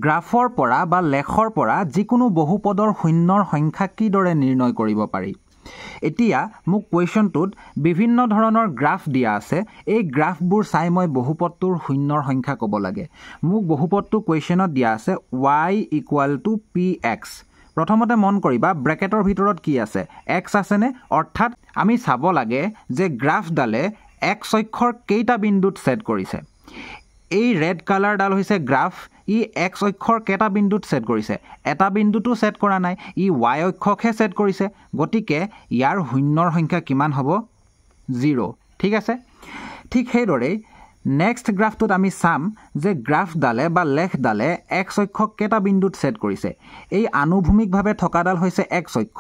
গ্ৰাফৰ পৰা বা লেখৰ পৰা যিকোনো বহুপদৰ শূন্যৰ সংখ্যা কিদৰে নিৰ্ণয় কৰিব পাৰি এতিয়া মোক কুৱেশ্যনটোত বিভিন্ন ধৰণৰ গ্ৰাফ দিয়া আছে এই গ্ৰাফবোৰ চাই মই বহুপদটোৰ শূন্যৰ সংখ্যা ক'ব লাগে মোক বহুপদটো কুৱেশ্যনত দিয়া আছে y = px প্ৰথমতে মন কৰিবা ব্ৰেকেটৰ ভিতৰত কি আছে x আছেনে অৰ্থাৎ আমি চাব লাগে যে গ্ৰাফডালে x অক্ষৰ কেইটা বিন্দুত ছেট কৰিছে এই ৰেড কালাৰডাল হৈছে গ্ৰাফ ই x অক্ষৰ কেইটা বিন্দুত ছেট কৰিছে এটা বিন্দুটো ছেট কৰা নাই ই y অক্ষকহে ছেট কৰিছে গতিকে ইয়াৰ শূন্যৰ সংখ্যা কিমান হ'ব 0 ঠিক আছে ঠিক সেইদৰে নেক্সট গ্ৰাফটোত আমি চাম যে গ্ৰাফডালে বা লেখডালে x অক্ষক কেইটা বিন্দুত ছেট কৰিছে এই আনুভূমিকভাৱে থকাডাল হৈছে x অক্ষ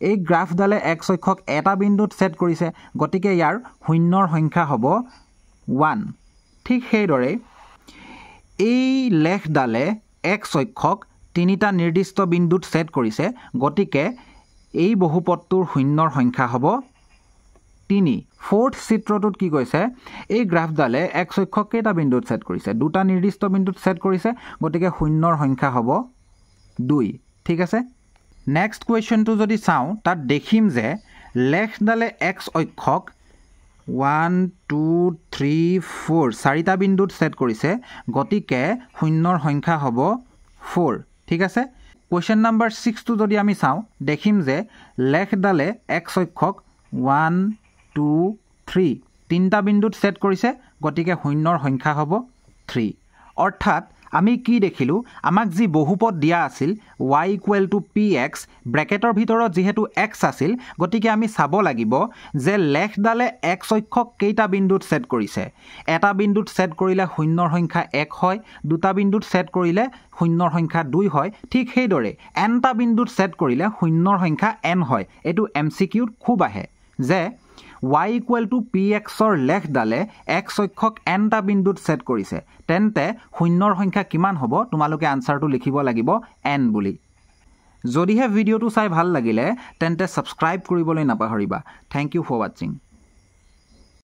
এই গ্ৰাফডালে x অক্ষক এটা বিন্দুত ছেট কৰিছে গতিকে ইয়াৰ শূন্যৰ সংখ্যা হ'ব 1 ঠিক সেইদৰে এই লেখডালে x অক্ষক তিনিটা নিৰ্দিষ্ট বিন্দুত ছেট কৰিছে গতিকে এই বহুপদটোৰ শূন্যৰ সংখ্যা হ'ব 3 ফৰ্থ চিত্ৰটোত কি কৈছে এই গ্ৰাফডালে x অক্ষক কেইটা বিন্দুত ছেট কৰিছে দুটা নিৰ্দিষ্ট বিন্দুত ছেট কৰিছে গতিকে শূন্যৰ সংখ্যা হ'ব 2 ঠিক আছে নেক্সট কুৱেশ্যনটো যদি চাওঁ তাত দেখিম যে লেখডালে x অক্ষক 1 2 3 4 চাৰিটা বিন্দুত ছেট কৰিছে গতিকে শূন্যৰ সংখ্যা হ'ব 4 ঠিক আছে কুৱেশ্যন নম্বৰ 6 টো যদি আমি চাওঁ দেখিম যে লেখডালে x অক্ষক 1 2 3 তিনিটা বিন্দুত ছেট কৰিছে গতিকে শূন্যৰ সংখ্যা হ'ব 3 অৰ্থাৎ আমি কি দেখিলো আমাক যি বহুপদ দিয়া আছিল y = px ব্ৰেকেটৰ ভিতৰত যেহেতু x আছিল গতিকে আমি চাব লাগিব যে লেখডালে x অক্ষক কেইটা বিন্দুত ছেট কৰিছে এটা বিন্দুত ছেট কৰিলে শূন্যৰ সংখ্যা 1 হয় দুটা বিন্দুত ছেট কৰিলে শূন্যৰ সংখ্যা 2 হয় ঠিক সেইদৰে nটা বিন্দুত ছেট কৰিলে শূন্যৰ সংখ্যা n হয় এটো MCQত খুব আহে যে y = px ৰ লেখডালে x অক্ষক nটা বিন্দুত ছেট কৰিছে তেন্তে শূন্যৰ সংখ্যা কিমান হ'ব তোমালোকে আনসাৰটো লিখিব লাগিব n বুলি যদিহে ভিডিওটো চাই ভাল লাগিলে তেন্তে সাবস্ক্ৰাইব কৰিবলৈ নাপাহৰিবা থ্যাংক ইউ ফৰ ওয়াচিং